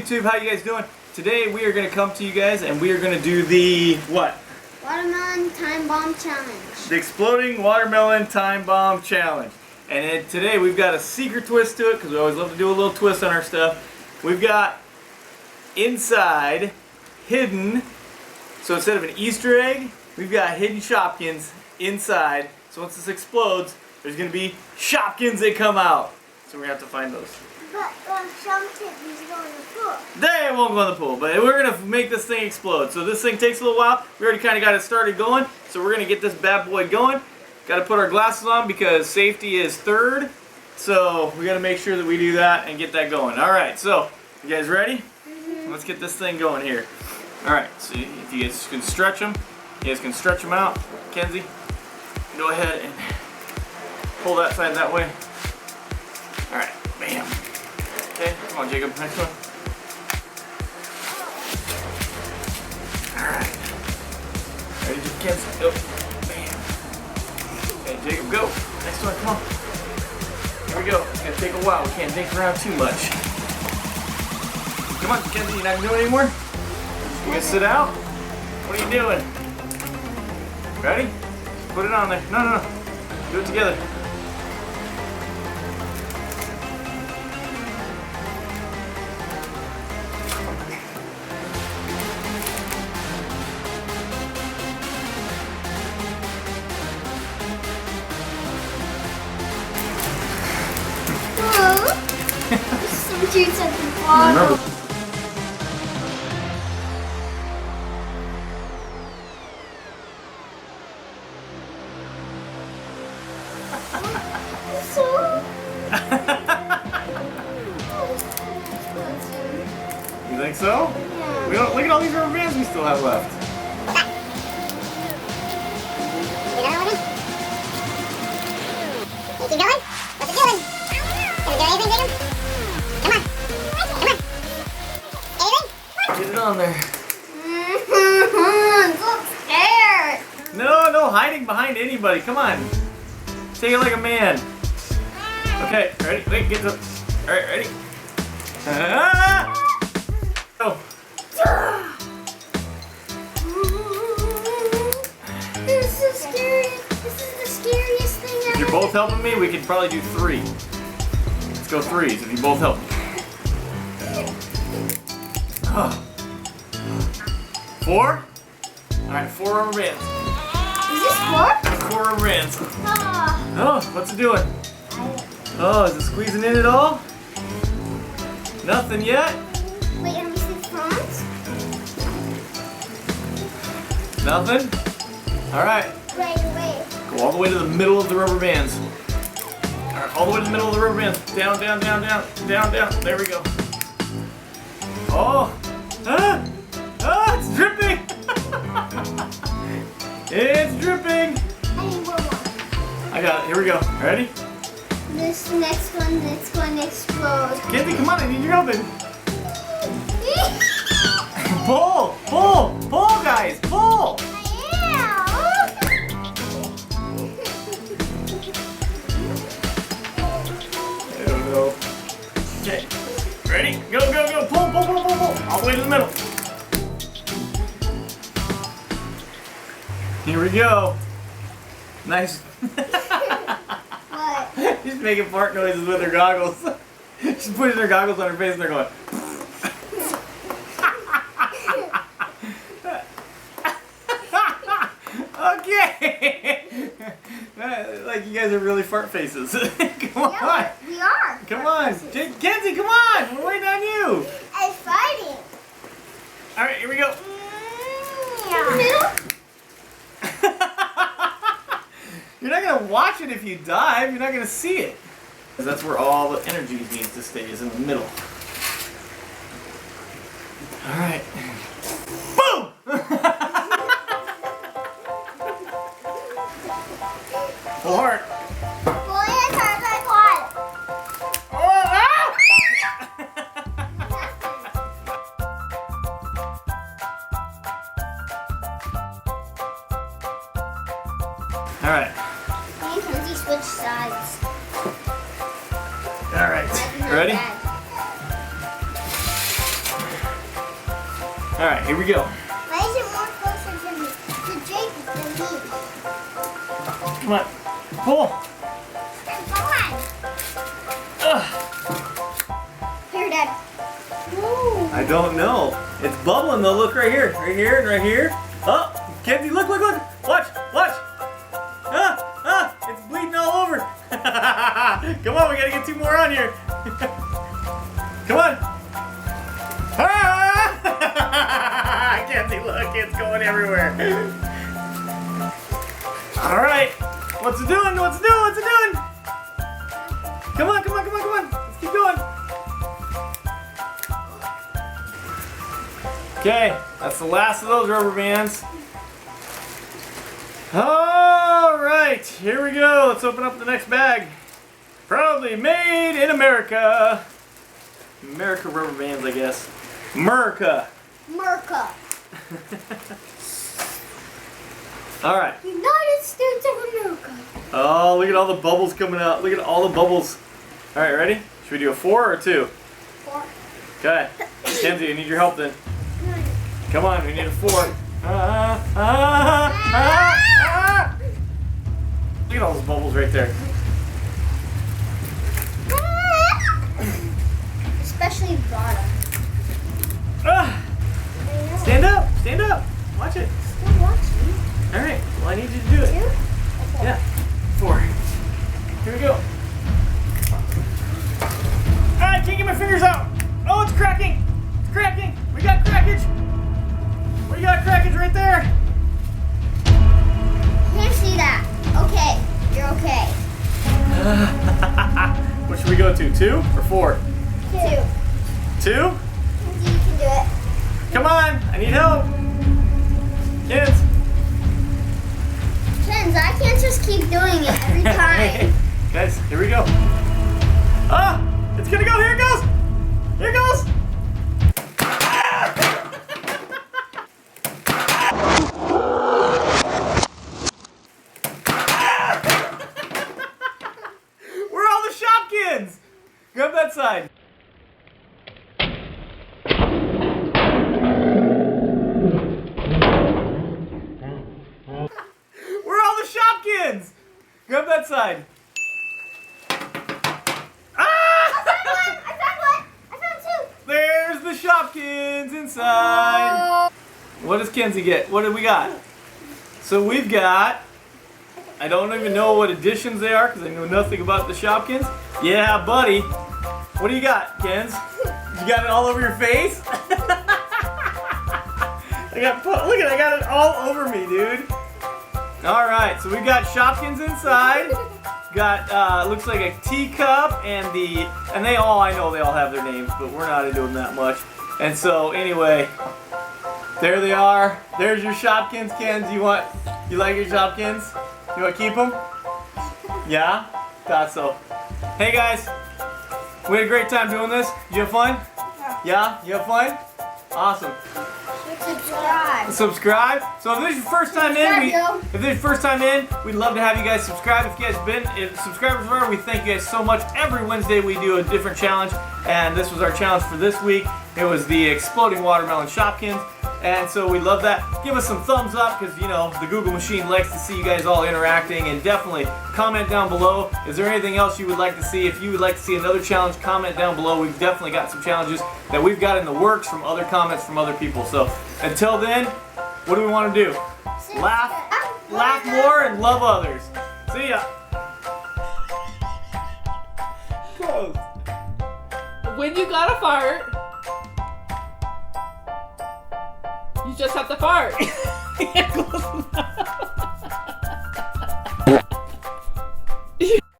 YouTube? How you guys doing? Today we are going to come to you guys and we are going to do the what? Watermelon Time Bomb Challenge. The Exploding Watermelon Time Bomb Challenge. And today we've got a secret twist to it because we always love to do a little twist on our stuff. We've got inside, hidden, so instead of an Easter egg, we've got hidden Shopkins inside. So once this explodes, there's going to be Shopkins that come out. So we're going to have to find those. But Shopkins go in the pool. They won't go in the pool, but we're going to make this thing explode. So this thing takes a little while. We already kind of got it started going. So we're going to get this bad boy going. Got to put our glasses on because safety is third. So we got to make sure that we do that and get that going. Alright, so you guys ready? Mm-hmm. Let's get this thing going here. Alright, so if you guys can stretch them, you guys can stretch them out. Kenzie, go ahead and pull that side that way. Alright, bam. Okay, come on Jacob, next one. Alright. Ready, Kenzie? Go. Bam. Okay, Jacob, go. Next one, come on. Here we go. It's gonna take a while. We can't dink around too much. Come on, Kenzie, you're not gonna do it anymore? You gonna sit out? What are you doing? Ready? Put it on there. No. Do it together. Remember. You think so? Yeah. We don't look at all these rubber bands we still have left. Keep going? What's it doing? Can it do anything, Jacob? Come on. Anything? Get it on there. I'm so scared. No hiding behind anybody. Come on. Take it like a man. Okay, ready? Wait, get the. Alright, ready? Go. This is so scary. This is the scariest thing ever. If you're both helping me, we could probably do 3. Let's go 3s if you both help me. 4? Alright, 4 rubber bands. Is this 4? 4 rubber bands. Ah. Oh, what's it doing? Oh, is it squeezing in at all? Nothing yet? Wait, let me see the fronts. Nothing? Alright, Wait. go all the way to the middle of the rubber bands. Alright, all the way to the middle of the rubber bands. Down. There we go. Oh! It's dripping! It's dripping! I need one more. I got it. Here we go. Ready? This next one, it's going to explode. Kenzie, come on, I need your help. Pull, guys, pull! There we go. Okay, ready? Go. Pull. All the way to the middle. Here we go. Nice. What? She's making fart noises with her goggles. She's putting her goggles on her face and they're going. Okay. Like you guys are really fart faces. Come on. Yeah, we are. Come on. Kenzie, come on. We're waiting on you. It's fighting. All right, here we go. Middle? You're not going to watch it if you dive. You're not going to see it. Because that's where all the energy needs to stay, is in the middle. All right. Boom! Full heart. Well, it's hard like what? Oh, ah! All right. Me and Kenzie switch sides. All right. Ready? All right, here we go. Why is it more closer to Jake than me? Come on, pull. Come on. Ugh. Here, Dad. Ooh. I don't know. It's bubbling though. Look right here, and right here. Oh, Kenzie, look. Watch. It's bleeding all over. Come on, we gotta get 2 more on here. Come on. Ah! Kenzie, look, it's going everywhere. All right, what's it doing? Come on. Let's keep going. Okay, that's the last of those rubber bands. All right, here we go. Let's open up the next bag. Proudly made in America. America rubber bands, I guess. America. All right. United States of America. Oh, look at all the bubbles coming out. Look at all the bubbles. All right, ready? Should we do a 4 or 2? 4. Okay. Kenzie, I need your help then. Come on, we need a 4. Look at all those bubbles right there. Especially the bottom. Stand up. Watch it. Still watching. All right. Well, I need you to do it. 2? Yeah. 4. Here we go. I can't get my fingers out. Oh, it's cracking. We got crackage. Right there. Can't see that. Okay, you're okay. What should we go to? 2 or 4? 2. 2? You can do it. Come on. I need help. Kids. Kens, I can't just keep doing it every time. Guys, here we go. Ah! It's gonna go. Here it goes. Where are all the Shopkins? Grab that side. Where are all the Shopkins? Grab that side. I found 2. There's the Shopkins inside. What does Kenzie get? What do we got? So we've got, I don't even know what editions they are because I know nothing about the Shopkins. Yeah, buddy. What do you got, Kens? You got it all over your face? I got it all over me, dude. All right, so we've got Shopkins inside. Got looks like a teacup and they all, I know they all have their names, but we're not into them that much. And so anyway, there they are. There's your Shopkins, Kens. You like your Shopkins? You want to keep them? Yeah? Thought so. Hey guys, we had a great time doing this. Did you have fun? Yeah? You have fun? Awesome. Subscribe. So if this is your first time in, we'd love to have you guys subscribe. If you guys if subscribers are, we thank you guys so much. Every Wednesday we do a different challenge, and this was our challenge for this week. It was the exploding watermelon Shopkins. And so we love that. Give us some thumbs up because, you know, the Google machine likes to see you guys all interacting. And definitely comment down below. Is there anything else you would like to see? If you would like to see another challenge, comment down below. We've definitely got some challenges that we've got in the works from other comments from other people. So until then, what do we want to do? Laugh more and love others. See ya. Close. When you gotta fart, you just have to fart. Yeah, close enough.